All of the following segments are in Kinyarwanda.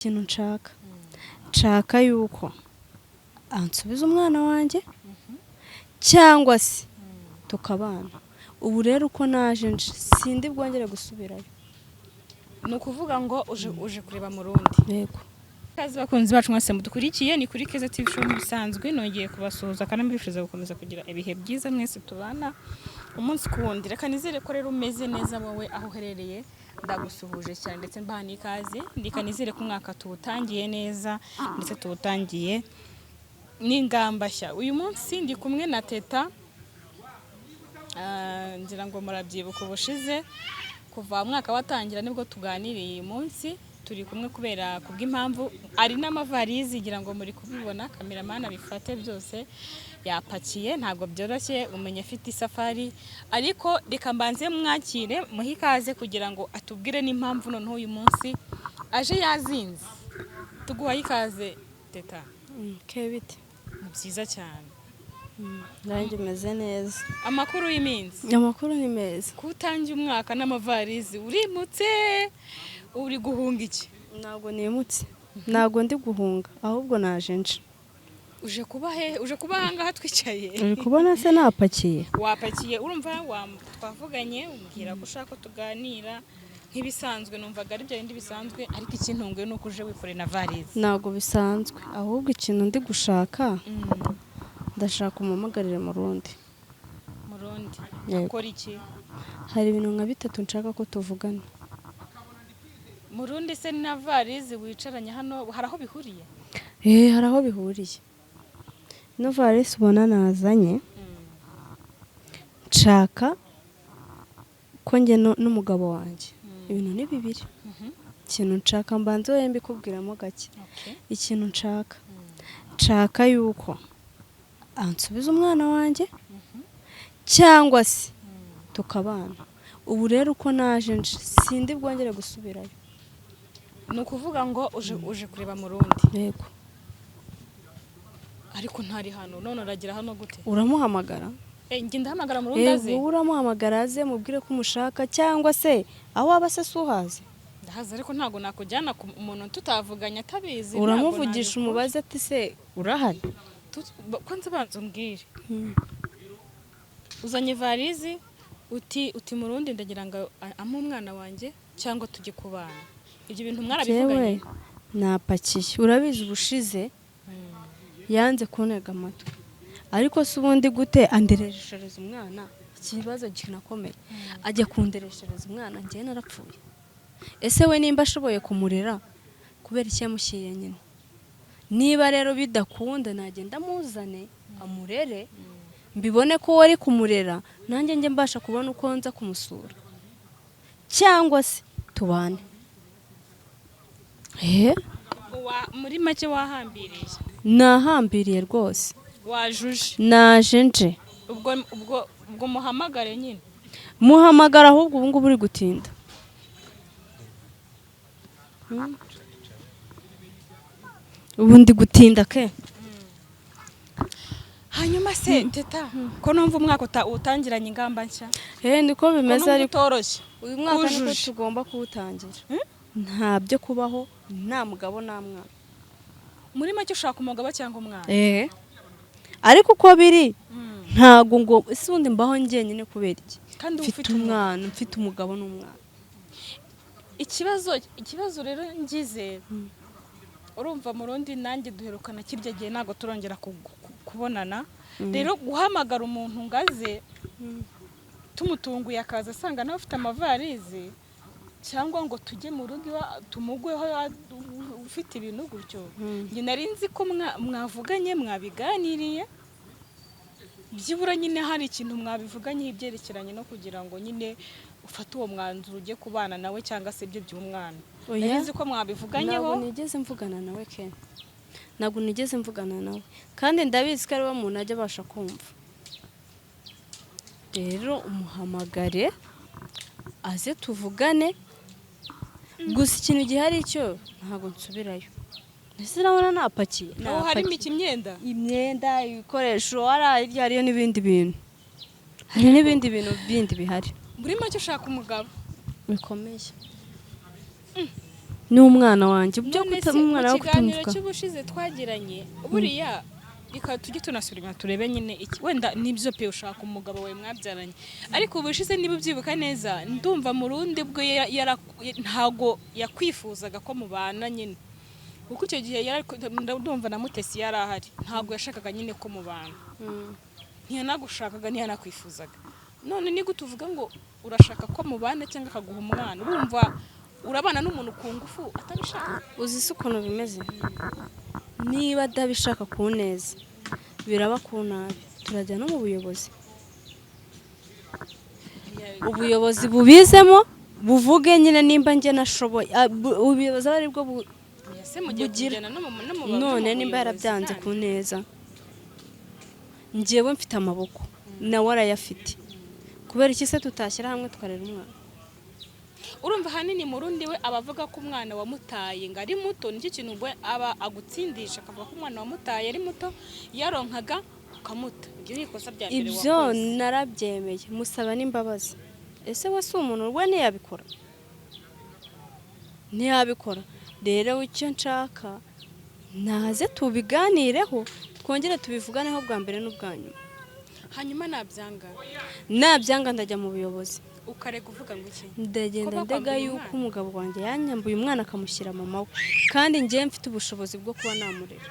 ikintu nshaka yuko ansubiza umwana wanjye cyangwa se tukabana. Ubu rero uko naje sindi bwongere gusubirayo. Ni ukuvuga ngo uje kureba mu rundi. Yego. Kazi bakunzi bacu mwese mudukurikiye ni kuri Keza TV show bisanzwe nongeye kubasuhuza kandi mbifuriza gukomeza kugira ibihe byiza mwese tubana umunsi ku wundi. Reka nizere ko rero umeze neza wowe aho uherereye, ndagusuhuje cyane ndetse mbaha n'ikaze. Ndika nizere ko umwaka tuwutangiye neza ndetse tuwutangiye n'ingamba nshya. Uyu munsi ndi kumwe na Teta, ngira ngo murabyibuka ubushize kuva umwaka watangira nibwo tuganiriye. Uyu munsi turi kumwe kubera kubw'impamvu ari n'amavarizi, ngira ngo muri kubibona, kameramana bifate byose yapakiye, ntabwo byoroshye umenye afite isafari, ariko reka mbanze mwakire muhe ikaze kugira ngo atubwire n'impamvu noneho uyu munsi aje yazinze. Tuguhaye ikaze Teta. Kebite. Ni byiza cyane. Nanjye meze neza. Amakuru y'iminsi. Amakuru ni meza. Kutangiye umwaka n'amavarizi urimutse, uri guhunga iki? Ntabwo nimutse. Ntabwo ndi guhunga, ahubwo naje nje. Uje kuba he? Uje kuba ahangaha twicaye? Uri kubona se napakiye? Wapakiye, urumva twavuganye umbwira ko ushaka ko tuganira nk'ibisanzwe, numvaga ari byo bindi bisanzwe, ariko ikintunguye ni uko uje wikoreye na varize. Ntabwo bisanzwe, ahubwo ikintu ndi gushaka ndashaka umumagarire mu rundi. Mu rundi? Yego. Akora iki? Hari ibintu nka bitatu nshaka ko tuvugana. Mu rundi se na varize wicaranye hano hari aho bihuriye? Hari aho bihuriye. Ino varize ubona nazanye nshaka ko njye n'umugabo wanjye ibintu ni bibiri. Ikintu nshaka mbanze wowe mbikubwiramo gake. Ikintu nshaka yuko ansubiza umwana wanjye cyangwa se tukabana. Ubu rero uko naje sindi bwongere gusubirayo. Ni ukuvuga ngo uje kureba mu rundi. Yego. Ariko ntari hano, none uragira hano gute? Uramuhamagara? Njye ndahamagara mu rundi aze. Wowe uramuhamagara aze mubwire ko umushaka, cyangwa se aho waba se suhaze. Ndahaza ariko ntago nakujyana ku umuntu tutavuganye atabizi. Uramuvugisha umubaze ati se urahari? Ko nzabanza umbwire. Uzanye varizi uti mu rundi ndagira ngo ampe umwana wanjye cyangwa tujye kubana. Ibyo bintu mwarabivuganye? Napakiye. Urabizi ubushize yanze kuntega amatwi, ariko se ubundi gute andereshereza umwana? Ikibazo kinakomeye, ajya kundereshereza umwana, njye narapfuye. Ese we nimba ashoboye kumurera kubera iki yamushyiriye nyina? Niba rero bidakunda nagenda muzane amurere, mbibone ko wari kumurera, nanjye njye mbasha kubona uko nza kumusura, cyangwa se tubane. Muri make wahambiriye? Nahambiriye rwose. Wajuje? Naje nje. Ubwo muhamagare nyine. Muhamagara, ahubwo ubu ngubu uri gutinda. Ubu ndi gutinda ke. Hanyuma se Teta, ko numva umwaka utangiranye ingamba nshya? Niko bimeze, ariko utoroshye. Uyu mwaka niko tugomba kuwutangira. Nta byo kubaho nta mugabo nta mwana. Muri make ushaka umugabo cyangwa umwana? Ariko uko biri ntago ngo ese undi mbaho njyenyine kubera iki? Kandi ufite umwana, mfite umugabo n'umwana. Ikibazo rero ngize, urumva mu rundi nanjye duherukana kirya gihe ntago turongera kubonana. Rero guhamagara umuntu ngaze tumutunguye akaza asanga nawe ufite amavarizi, cyangwa ngo tujye mu rugo tumugweho ufite ibintu gutyo. Njye nari nzi ko mwavuganye, mwabiganiriye, byibura nyine hari ikintu mwabivuganye ibyerekeranye no kugira ngo nyine ufate uwo mwanzuro ujye kubana nawe cyangwa se ibyo by'umwana. Nari nzi ko mwabivuganyeho. Ntabwo nigeze mvugana nawe ke. Ntabwo nigeze mvugana nawe, kandi ndabizi ko ari we muntu ajya abasha kumva. Rero umuhamagare aze tuvugane, gusa ikintu gihari cyo ntabwo nsubirayo. Ese urabona napakiye? Aho harimo imyenda? Imyenda, ibikoresho, hariyo n'ibindi bintu. Hari n'ibindi bintu bindi bihari. Muri make ushaka umugabo? Bikomeye. n'umwana wanjye byo none kuta se umwana mu wo kiganiro kutumvuga. cy'ubushize twagiranye buriya reka tujye tunasubira turebe nyine iki wenda nibyo pe ushaka umugabo wawe mwabyaranye ariko ubushize niba ubyibuka neza ndumva mu rundi bwe ntago yakwifuzaga ko mubana nyine kuko icyo gihe ndumva na Mutesi yari ahari ntago yashakaga nyine ko mubana ntiyanagushakaga ntiyanakwifuzaga none ni gute uvuga ngo urashaka ko mubana cyangwa akaguha umwana urumva urabana n'umuntu ku ngufu atabishaka uzi se ukuntu bimeze niba adabishaka ku neza biraba ku nabi turajya no mu buyobozi ubuyobozi bubizemo buvuge nyine nimba njye nashoboye ubuyobozi aba aribwo bugira none nimba yarabyanze ku neza njyewe mfite amaboko nawe arayafite kubera iki se tutashyira hamwe tukarera umwana urumva hanini mu rundi we abavuga ko umwana wamutaye ngo ari muto nicyo kintu ubwo aba agutsindisha akavuga ko umwana wamutaye ari muto yaronkaga ukamuta ibyo ni ikosa rya mbere wakoze ibyo narabyemeye musaba n'imbabazi ese we si umuntu we ntiyabikora rero icyo nshaka naze tubiganireho twongere tubivuganeho bwa mbere n'ubwa nyuma hanyuma nabyanga ndajya mu buyobozi ukarega uvuga ngo iki ndagenda ndega yuko umugabo wanjye yanyambuye umwana akamushyira mama we kandi njye mfite ubushobozi bwo kuba namurera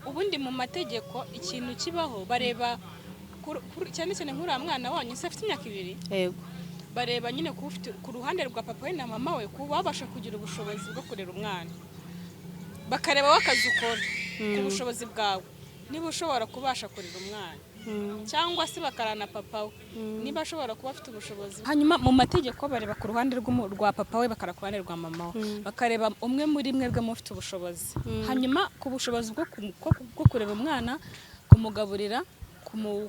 ubundi mu mategeko ikintu kibaho bareba cyane cyane nk'uriya mwana wanyu se afite imyaka 2 yego bareba nyine kuba ufite ku ruhande rwa papa we na mama we kuba babasha kugira ubushobozi bwo kurera umwana bakareba wakazi ukora ku bushobozi bwawe niba ushobora kubasha kurera umwana cyangwa se bakarana papa we niba ashobora kuba afite ubushobozi hanyuma mu mategeko bareba ku ruhande rwa papa we bakara ku ruhande rwa mama we bakareba umwe muri mwebwe mufite ubushobozi hanyuma ku bushobozi bwo kurera umwana kumugaburira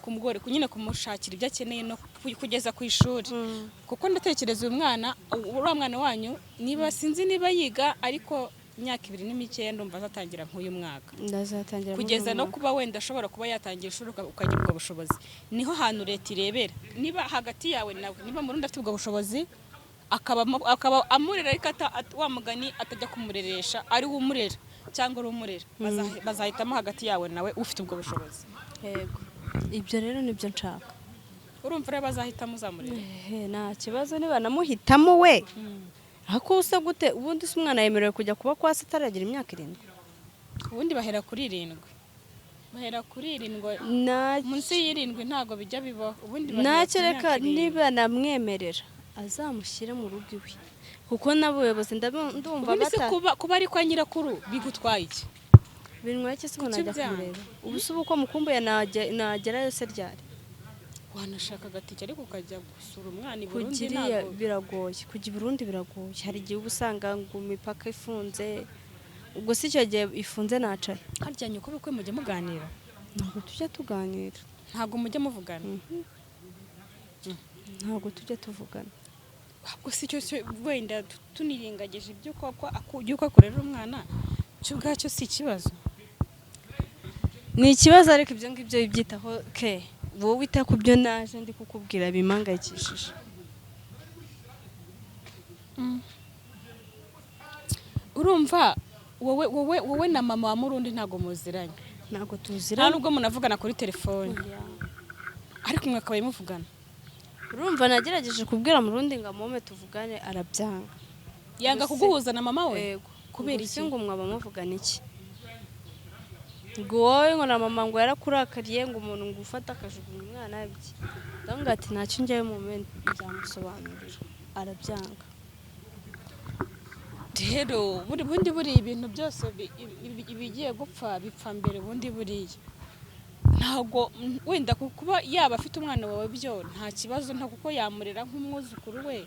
kumugore nyine kumushakira ibyo akeneye no kugeza ku ishuri kuko ndatekereza uyu mwana uriya mwana wanyu niba sinzi niba yiga ariko imyaka 2 ndumva azatangira nk'uyu mwaka ndazatangira kugeza no kuba wenda ashobora kuba yatangira ishuri ukagira ubwo bushobozi niho hantu leta irebera niba hagati yawe nawe niba mu rundi afite ubwo bushobozi akaba amurera ariko wa mugani atajya kumureresha ari we umurera cyangwa uri umurera bazahitamo hagati yawe nawe ufite ubwo bushobozi yego ibyo rero nibyo nshaka urumva rero bazahitamo uzamurera nta kibazo niba namuhitamo we ako usa gute ubundi se umwana yemerewe kujya kuba kwa se ataragira imyaka 7 ubundi bahera kuri 7 munsi y'7 ntago bijya bibaho ubundi nakereka niba namwemerera azamushyire mu rugo iwe kuko n'abuyobozi ndumva kuba ari kwa nyirakuru bigutwaye iki binwaye iki se najya kumureba ubu se uko mukumbuye nagerayo se ryari wanashaka agatike ariko ukajya gusura umwana i Burundi ntabwo biragoye kujya i Burundi biragoye hari igihe uba usanga ngo imipaka ifunze ubwo si icyo gihe ifunze nacaye harya nyuko bikwe mujye muganira ntabwo tujya tuganira ntabwo mujye muvugana ntabwo tujya tuvugana ahubwo si cyo wenda tuniringageje ibyo yuko akorera umwana cyo ubwacyo si ikibazo ni ikibazo ariko ibyo ngibyo bibyitaho ke wowe wita ku byo naje ndi kukubwira bimangayikishije urumva wowe na mama wa Murundi ntago muziranye ntago tuziranye nubwo munavugana kuri telefone ariko mwe akabaye muvugana urumva nagerageje kubwira Murundi ngo amome tuvugane arabyanga yanga kuguhuza na mama we kubera iki ngo mwaba muvugana iki ngo wowe ngo na mama ngo yarakurakariye ngo umuntu ngo ufata akajugunya umwana bye ndabona ati ntacyo njyayo mu moment nzamusobanurira arabyanga rero bundi buri ibintu byose bigiye gupfa bipfa mbere bundi buriya ntago wenda kuba yaba afite umwana wawe byo nta kibazo nta kuko yamurera nk'umwuzukuru we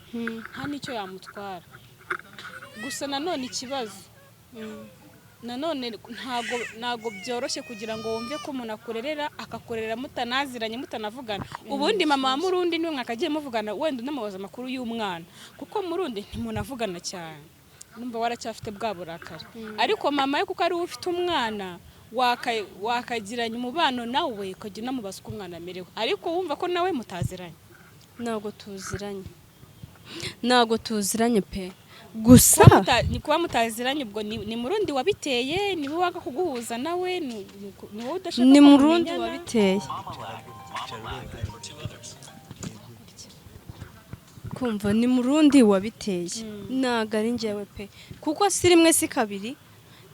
nta nicyo yamutwara gusa nanone ikibazo nanone ntago byoroshye kugira ngo wumve ko umuntu akurerera akakorera mutanaziranye mutanavugana ubundi mama wa Murundi niwe mwakagiye muvugana wenda unamubaza amakuru y'umwana kuko Murundi ntimunavugana cyane numva waracyafite bwa burakari ariko mama ye kuko ari ufite umwana wakagiranye umubano nawe ukagira namubaza uko umwana amerewe ariko wumva ko nawe mutaziranye ntago tuziranye pe gusa ni kuba mutaziranye ubwo ni murundi wabiteye niwe wanga kuguhuza nawe ni wowe udashaka ni ko murundi mumenyana? wabiteye kumva ni murundi wabiteye ntago ari njyewe pe kuko si rimwe si kabiri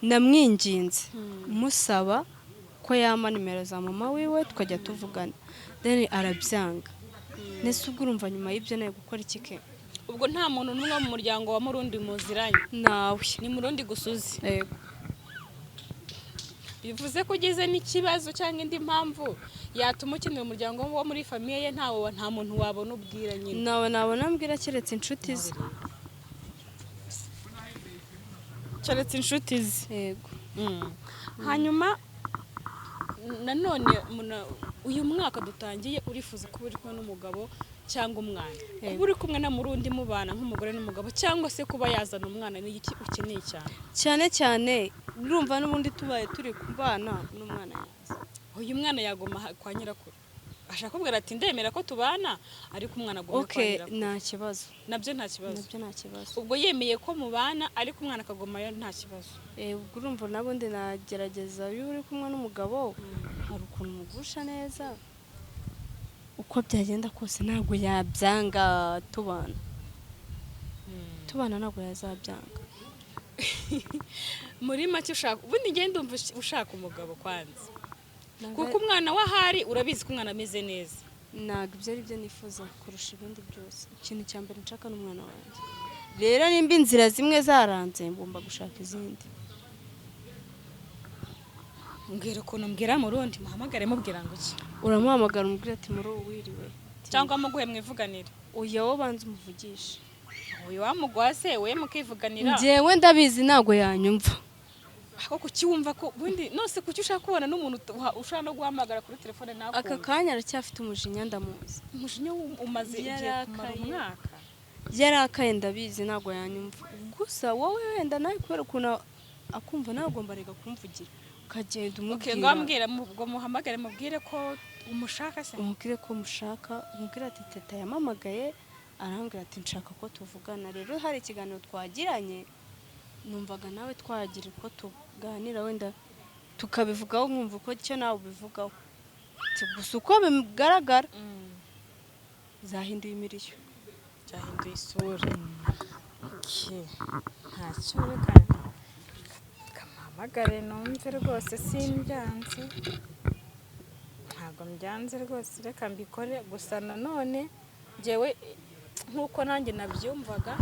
namwinginze musaba ko yama nimero za mama wiwe tukajya tuvugana then arabyanga nese ubwo urumva nyuma y'ibyo nawe gukora iki ke ubwo nta muntu n'umwe mu muryango wa murundi muziranye nawe ni murundi gusuzi yego bivuze ko ugeze n'ikibazo cyangwa indi mpamvu yatuma ukenera umuryango wo muri famiye ye nta muntu wabona ubwira nyine nawe nabona mbwira keretse inshuti ze keretse inshuti ze yego hanyuma nanone uyu mwaka dutangiye urifuza kuba uri kumwe n'umugabo cyangwa umwana kuba uri kumwe na murundi mubana nk'umugore n'umugabo cyangwa se kuba yazana umwana ni iki ukeneye cyane cyane urumva n'ubundi tubaye turi kubana n'umwana yaza uyu mwana yagoma kwa nyirakuru ashaka kubwira ati ndemera ko tubana ariko umwana agomba kwa nyirakuru nta kibazo nabyo nta kibazo ubwo yemeye ko mubana ariko umwana akagomayo nta kibazo ubwo urumva nabundi nagerageza iyo uri kumwe n'umugabo hari ukuntu umugusha neza uko byagenda kose ntabwo yabyanga tubana ntabwo yazabyanga muri make ushaka ubundi ngende umva ushaka umugabo kwanza kuko umwana w'ahari urabizi ko umwana ameze neza ntabwo ibyo ari byo nifuza kurusha ibindi byose ikintu cya mbere nshaka n'umwana wanjye rero nimba inzira zimwe zaranze ngomba gushaka izindi mbwira ukuntu mbwira murundi muhamagare mubwira ngo iki uramuhamagara umubwira ati muri ubu wiriwe cyangwa muguhe mwivuganire uya wo banza umuvugisha uyu wamugwase we mukivuganira njyewe ndabizi ntabwo yanyumva ako kuki wumva ko ubundi nose kuki ushaka kubona n'umuntu ushaka no guhamagara kuri telefone nawe aka kanya aracyafite umujinya ndamuzi umujinya umaze igihe kumara umwaka yarakaye ndabizi ntabwo yanyumva gusa wowe wenda nawe kubera ukuntu akumva nawe ugomba reka kumvugira ukagenda umubwira ngo ambwira ngo muhamagare mubwire ko umushaka se umubwire ko mushaka umubwire ati teta yamamagaye arambwira ati nshaka ko tuvugana rero hari ikiganiro twagiranye numvaga nawe twagira uko tuganira wenda tukabivugaho nkumva uko cyo nawe ubivugaho gusa uko bigaragara zahinduye imirishyo zahinduye isura ntacyo reka kamuhamagare numve rwose simbyanze ntabwo mbyanze rwose reka mbikore gusa nanone njyewe nk'uko nanjye nabyumvaga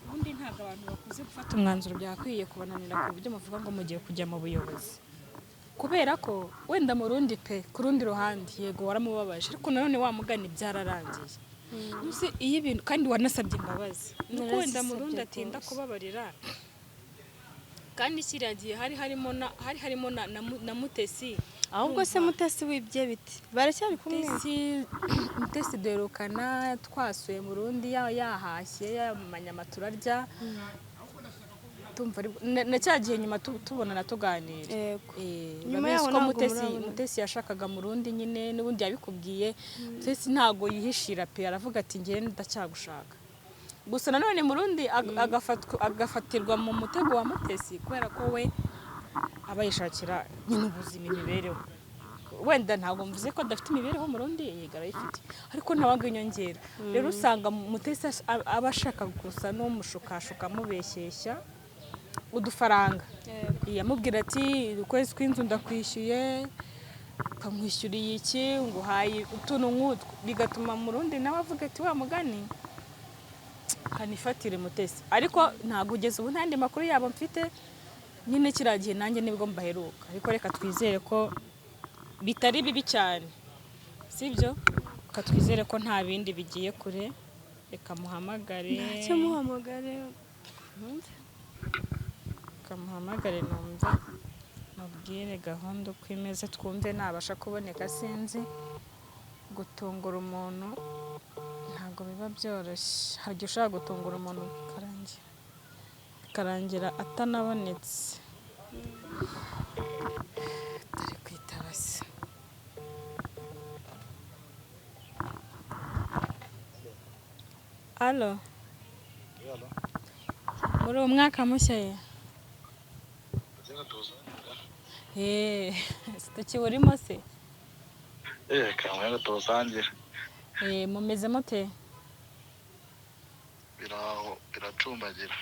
ubundi ntabwo abantu bakuze gufata umwanzuro byakwiye kubananira ku buryo muvuga ngo mugiye kujya mu buyobozi kubera ko wenda mu rundi pe ku rundi ruhande yego waramubabaje ariko nanone wamugana byararangiye iyo ibintu kandi wanasabye imbabazi nuko wenda mu rundi atinda kubabarira kandi kiragiye hari harimo na Mutesi ahubwo se Mutesi wibye biti baracyari kumwe Mutesi derukana twasuye mu rundi yahashye yamanyama turarya tumva na cyagiye nyuma tubonana tuganira nyuma yaho ko Mutesi yashakaga mu rundi nyine n'ubundi yabikubwiye Mutesi ntago yihishira pe aravuga ati ngiye ndacyagushaka gusa nanone mu rundi agafatirwa mu mutego wa Mutesi kubera ko we aba yishakira nyine ubuzima imibereho wenda ntabwo mvuze ko adafite imibereho mu rundi yigara ayifite ariko ntawaga inyongera rero usanga Mutesi aba ashaka gusa n'umushukashuka amubeshyeshya udufaranga yamubwira ati ukwezi kw'inzu ndakwishyuye ukamwishyuriye iki nguhaye utuntu nk'utwo bigatuma mu rundi nawe avuga ati wa mugani kanifatire Mutesi ariko ntabwo ugeze ubu ntandi makuru yabo mfite nyine kiragiye nanjye nibwo mbaheruka ariko reka twizere ko bitari bibi cyane sibyo reka twizere ko nta bindi bigiye kure reka muhamagare ntacyo muhamagare kamuhamagare numva mubwire gahunda uko imeze twumve nabasha kuboneka sinzi gutungura umuntu ntabwo biba byoroshye hari igihe ushobora gutungura umuntu bikarangira atanabonetse turi kwitaba se alo uri umwaka mushya ye tukiwurimo se kamwe tuwusangira mumeze mute biracumbagira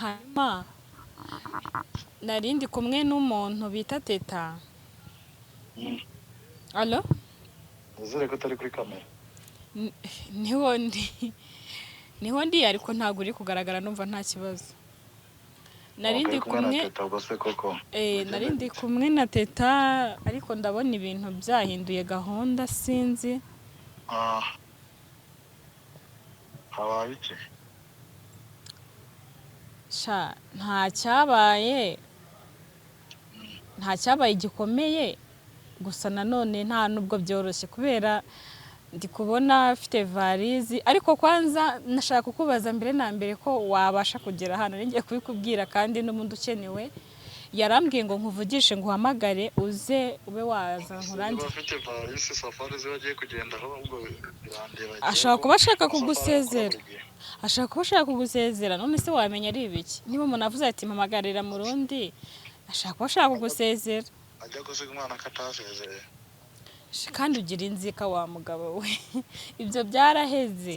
hanyuma narindi kumwe n'umuntu bita Teta. Allo uzere ko utari kuri kamera niho ndi ariko ntabwo uri kugaragara numva nta kibazo. Narindi kumwe na Teta ariko ndabona ibintu byahinduye gahunda sinzi. habaye iki sha nta cyabaye gikomeye gusa nanone nta nubwo byoroshye kubera ndi kubona afite varizi ariko kwanza nashaka kukubaza mbere na mbere ko wabasha kugera hano ngiye kubikubwira kandi n'umuntu ukenewe yarambwiye ngo nkuvugishe ngo uhamagare uze ube waza nkurandi. Afite varizi safari zibagiye kugenda ahubwo birandeba. Ashaka kuba ashaka kugusezera. Ashaka kuba ashaka kugusezera none se wamenya ari ibiki niba umuntu avuze ati mpamagarira mu rundi ashaka kuba ashaka kugusezera ajya gusiga umwana akatasezeye kandi ugira inzika wa mugabo we ibyo byaraheze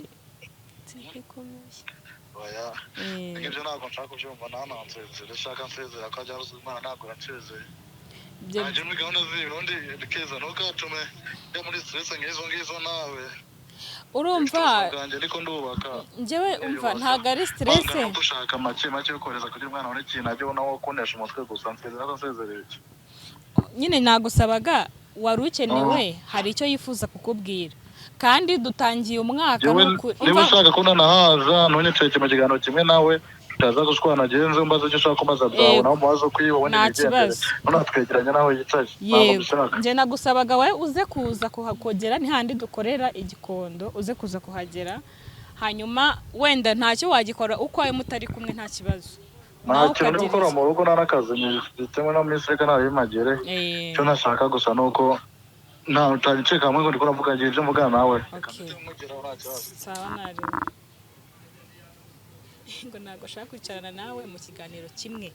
oya ibyo ntabwo nshaka kubyumva nanansezera shaka nsezera ko ajya gusiga umwana ntabwo yansezeye naje muri gahunda z'ubundi keza nuko atume ya muri stress ngizo nawe urumva ariko ndubaka njyewe umva ntago ari stress dushaka make yo koreza kugira umwana wone kintu ajye nawo kunesha umutwe gusa nsezereye nyine nagusabaga wari ukenewe hari icyo yifuza kukubwira kandi dutangiye umwaka niba ushaka ko nanahaza ntunyeceke mu kiganiro kimwe nawe tutaza gushwana genze mbaze cyo ushaka kumaza bwawe nawe mubazo kwiba wone bigendere none twegeranya nawe yicaye nje nagusabaga we uze kuza kuhakogera ntihandi dukorera igikondo uze kuza kuhagera hanyuma wenda ntacyo wagikora uko ayo mutari kumwe nta kibazo nta kintu gukora mu rugo n'akazi nyifitemo no minsi reka nabimagere cyo nashaka gusa nuko nta utagiceka hamwe ngo ndikora mvuga ngiye ibyo mvugana nawe sawa nari ngo ntago ashaka kwicarana nawe mu kiganiro kimwe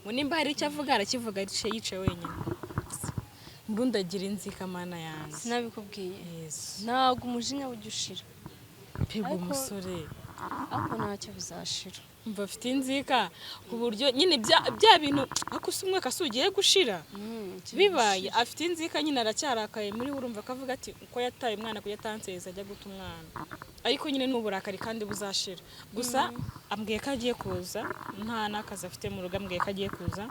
ngo nimba hari icyo avuga arakivuga yicaye wenyine mbundi agira inzika mana yanjye sinabikubwiye ntabwo umujinya ujya ushira pega umusore ariko ntacyo bizashira umva afite inzika ku buryo nyine bya bintu akusa umwaka asugiye gushira bibaye afite inzika nyine aracyarakaye muri urumva akavuga ati uko yataye umwana ko yatanseza ajya guta umwana ariko nyine n'uburakari kandi buzashira gusa ambwiye ko agiye kuza nta n'akazi afite mu rugo ambwiye ko agiye kuza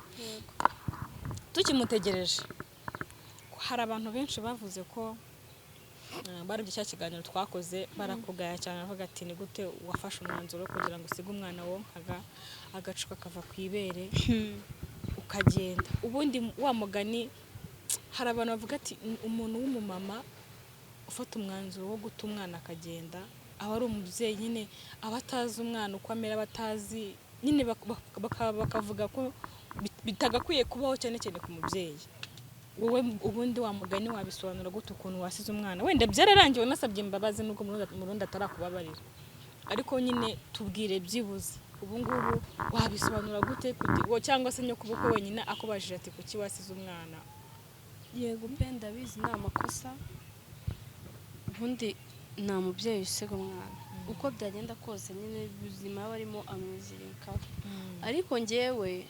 tukimutegereje hari abantu benshi bavuze ko barabye cya kiganiro twakoze barakugaya cyane avuga ati ni gute wafashe umwanzuro kugira ngo usige umwana wonkaga agacuka kava ku ibere ukagenda ubundi wa mugani hari abantu bavuga ati umuntu w'umumama ufata umwanzuro wo guta umwana akagenda aba ari umubyeyi nyine aba atazi umwana uko amera batazi nyine bakavuga ko bitagakwiye kubaho cyane cyane ku mubyeyi wowe ubundi wa mugani wabisobanura gute ukuntu wasize umwana wenda byararangiwe nasabye imbabazi nuko murundi atarakubabarira ariko nyine tubwire byibuze ubu ngubu wabisobanura gute cyangwa se nyoko buko wenyine akubajije ati kuki wasize umwana yego pe ndabizi ni amakosa ubundi nta mubyeyi usiga umwana uko byagenda kose nyine ubuzima barimo amwizirikaho ariko njyewe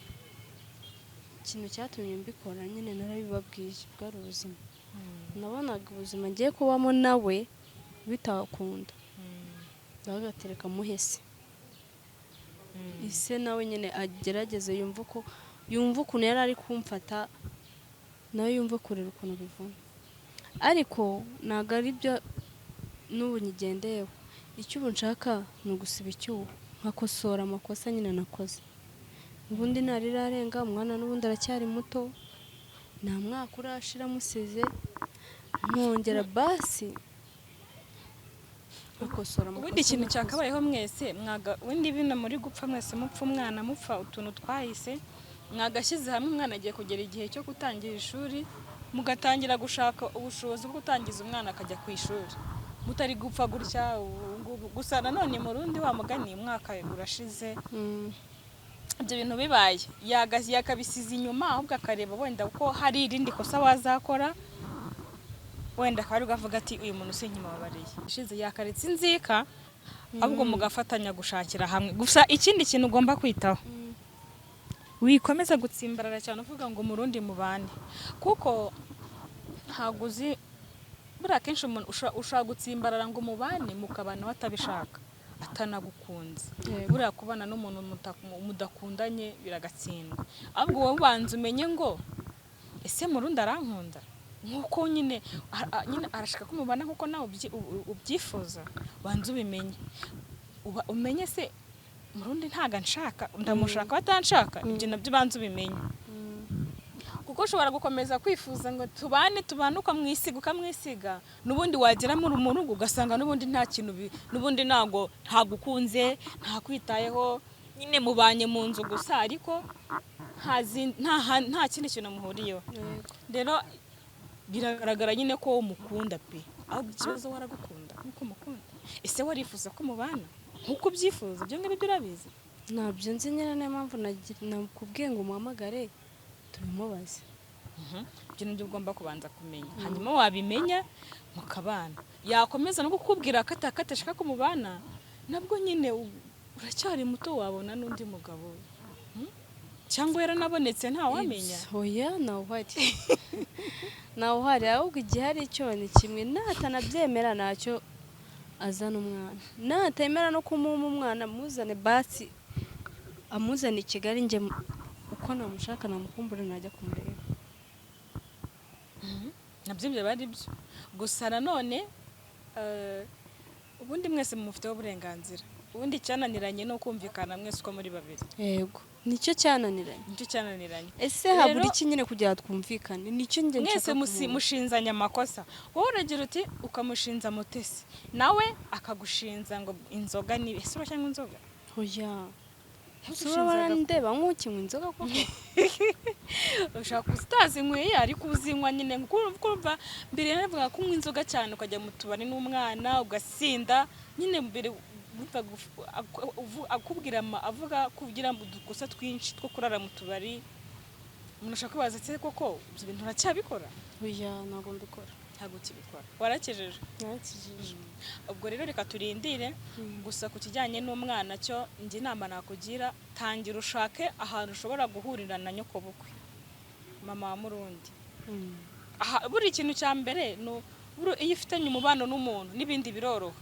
ikintu cyatumye mbikora nyine narabibabwiye bwari ubuzima nabonaga ubuzima ngiye kubamo nawe bitakunda ndagatereka muhese ise nawe nyine agerageze yumva ukuntu yari ari kumfata nawe yumva kurera ukuntu bivuna ariko ntabwo ari byo n'ubu nyigendeyeho icyo ubu nshaka ni ugusiba icyuho nkakosora amakosa nyine nakoze ubundi narirarenga umwana n'ubundi aracyari muto nta mwaka urashira musize nkongera basi akosora amakosa ubundi ikintu cyakabayeho mwese ubundi bino muri gupfa mwese mupfa umwana mupfa utuntu twahise mwagashyize hamwe umwana agiye kugera igihe cyo gutangira ishuri mugatangira gushaka ubushobozi bwo gutangiza umwana akajya ku ishuri mutari gupfa gutya gusa nanone mu rundi wa mugani umwaka urashize ibyo bintu bibaye yakabisiza inyuma ahubwo akareba wenda ko hari irindi kosa wazakora wenda akaba ari ugavuga ati uyu muntu sinkimubabariye ishize yakaretse inzika ahubwo mugafatanya gushakira hamwe. Gusa ikindi kintu ugomba kwitaho wikomeza gutsimbarara cyane uvuga ngo murundi mubane, kuko ntabwo uzi buriya kenshi umuntu ushaka gutsimbarara ngo mubane mukabana batabishaka atanagukunze. Buriya kubana n'umuntu mudakundanye biragatsindwa, ahubwo wowe ubanza umenye ngo ese murundi arankunda nkuko nyine arashaka ko mubana nkuko nawe ubyifuza. Banza ubimenye, umenye se murundi ntaga nshaka ndamushaka batanshaka, ibyo nabyo banza ubimenye. Kuko ushobora gukomeza kwifuza ngo tubane ukamwisiga n'ubundi wagera mu rugo ugasanga n'ubundi nta kintu n'ubundi ntago ntagukunze ntakwitayeho, nyine mubanye mu nzu gusa ariko nta kindi kintu muhuriyeho. Rero biragaragara nyine ko umukunda pe, ahubwo ikibazo waragukunda nkuko umukunda. Ese warifuza ko mubana nkuko ubyifuza? Ibyo ngibyo urabizi? Ntabyo nzi nyine, niyo mpamvu nakubwiye ngo umuhamagare tubimubaze. Ibyo nibyo ugomba kubanza kumenya, hanyuma wabimenya mukabana. Yakomeza no kukubwira akatashaka ko mubana, nabwo nyine uracyari muto wabona n'undi mugabo cyangwa yaranabonetse ntawamenya. Oya ntawuhari ahubwo igihe hari icyo ni kimwe, natanabyemera ntacyo azana umwana, natemera no kumuha umwana muzane basi amuzane i Kigali, njye uko namushaka namukumbure najya kumureba. Nabyo byaba ari byo. Gusa nanone ubundi mwese mufiteho uburenganzira, ubundi cyananiranye no kumvikana mwese uko muri babiri. Yego, nicyo cyananiranye. Ese habura iki nyine kugira twumvikane? Nicyo njye nshaka. Mwese mushinzanya amakosa, wowe uragira uti ukamushinza Mutesi, nawe akagushinza ngo inzoga ni ese cyangwa inzoga. Oya, Usura ndeba nk'ukinywa inzoga koko. Ushaka utazinyweye ariko uzinywa nyine kumva mbere navuga ko unywa inzoga cyane ukajya mu tubari n'umwana ugasinda nyine mbere akubwira avuga kugira ngo dukosa twinshi two kurara mu tubari. Umuntu ashaka kubaza ati koko ibyo bintu uracyabikora? Oya, ntabwo mbikora. Ntabwo kibikora. Warakejeje? Narakijije. Ubwo rero reka turindire. Gusa ku kijyanye n'umwana cyo njye inama nakugira, tangira ushake ahantu ushobora guhurira na nyoko bukwe, mama wa Murundi. Buri ikintu cya mbere no iyo ufitanye umubano n'umuntu n'ibindi biroroha.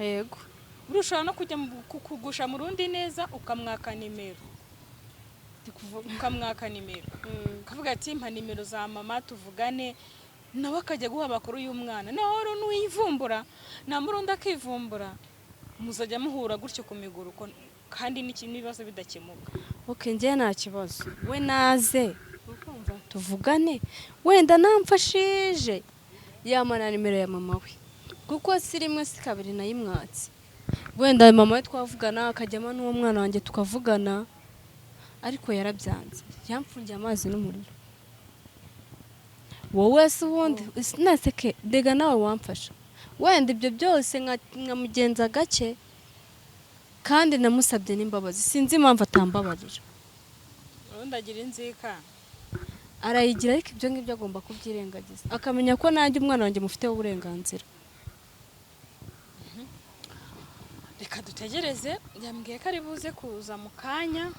Yego. Urushobora no kujya kugusha Murundi neza ukamwaka nimero. Ukamwaka nimero. Kavuga ati mpa nimero za mama tuvugane, nawe akajya guha amakuru y'umwana. Naho n'uyivumbura na Murundi akivumbura, muzajya muhura gutyo ku miguru kandi n'ibibazo bidakemuka. Okay, njye nta kibazo, we naze tuvugane, wenda namfashije yamana nimero ya mama we, kuko si rimwe si kabiri nayimwatse. Wenda mama we twavugana akajyama n'uwo mwana wanjye tukavugana, ariko yarabyanze, yamfungiye amazi n'umuriro. Wowe se ubundi naseke dega nawe wamfasha, wenda ibyo byose nkamugenza gake, kandi namusabye n'imbabazi, sinzi impamvu atambabarira. Urundi agira inzika arayigira, ariko ibyo ngibyo agomba kubyirengagiza, akamenya ko nanjye umwana wanjye mufiteho uburenganzira. Reka dutegereze, yambwiye ko ari buze kuza mu kanya,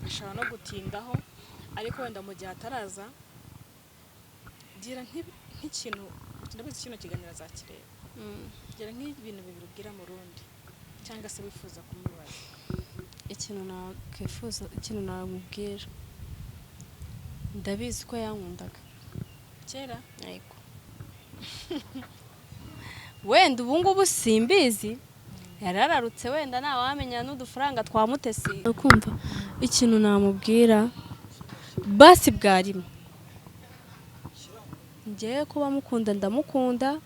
ashobora no gutindaho, ariko wenda mu gihe ataraza gira nk'ikintu ndabizi kino kiganiro azakireba. Gira nk'ibintu bibiri ubwira Murundi cyangwa se wifuza kumubaza. Ikintu nakwifuza, ikintu namubwira, ndabizi ko yankundaga kera. Yego. Wenda ubu ngubu simbizi, yarararutse, wenda ntawamenya n'udufaranga twa Mutesi. Ukumva ikintu namubwira basi bwarimo, ngiye kuba mukunda ndamukunda,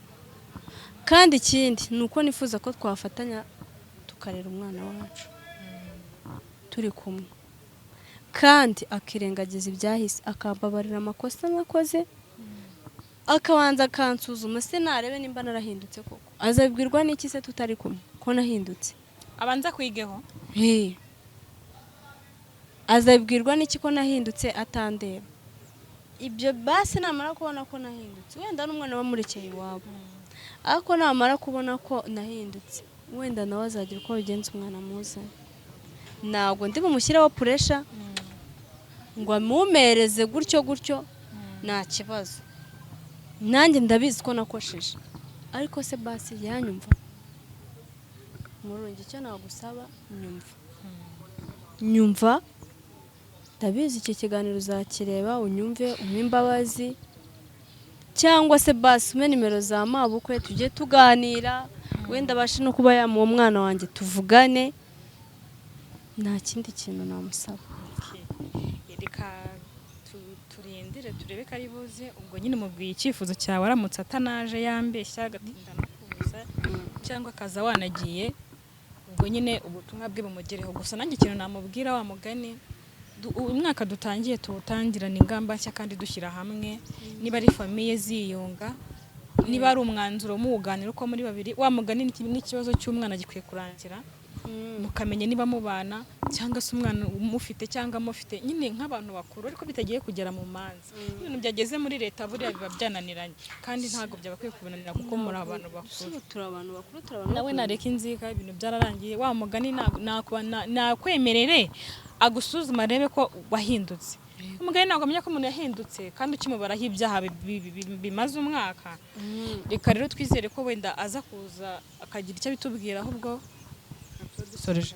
kandi ikindi ni uko nifuza ko twafatanya tukarera umwana wacu turi kumwe, kandi akirengagiza ibyahise, akambabarira amakosa nakoze, akabanza akansuzuma, se narebe nimba narahindutse koko. Azabwirwa n'iki se tutari kumwe ko nahindutse? Abanza kwigeho. azabwirwa n'iki ko nahindutse atandeba? Ibyo basi namara kubona ko nahindutse wenda n'umwana wamurekeye iwabo, ariko namara kubona ko nahindutse wenda nawe azagira uko bigenza umwana muzanye. Ntabwo ndi bumushyiraho puresha ngo amumereze gutyo gutyo, nta kibazo. Nanjye ndabizi ko nakosheje, ariko se basi yanyumva. Murungi icyo nagusaba, nyumva, ndabizi iki kiganiro uzakireba unyumve, umpe imbabazi, cyangwa se basi umpe nimero za mabukwe tujye tuganira, wenda abashe no kuba yamuha umwana wanjye tuvugane. Nta kindi kintu namusaba. reka turindire turebe ko ari buze, ubwo nyine mubwiye icyifuzo cyawe aramutse atanaje yambeshya agatinda no kuza cyangwa akaza wanagiye, ubwo nyine ubutumwa bwe bumugereho. Gusa nanjye ikintu namubwira wa mugani, umwaka dutangiye tuwutangirana ingamba nshya kandi dushyira hamwe, niba ari famiye ziyunga, niba ari umwanzuro muwuganira uko muri babiri, wa mugani n'ikibazo cy'umwana gikwiye kurangira, mukamenya niba mubana cyangwa se umwana umufite cyangwa amufite, nyine nk'abantu bakuru, ariko bitagiye kugera mu manza. Ibintu byageze muri leta buriya biba byananiranye, kandi ntabwo byabakwiye kubinanira kuko muri abantu bakuru. Nawe nareka inzika, ibintu byararangiye. Wa mugani nakwemerere agusuzuma arebe ko wahindutse. Umugani ntabwo amenya ko umuntu yahindutse kandi ukimubaraho ibyaha bimaze umwaka. Reka rero twizere ko wenda aza kuza akagira icyo bitubwira, ahubwo dusoreje.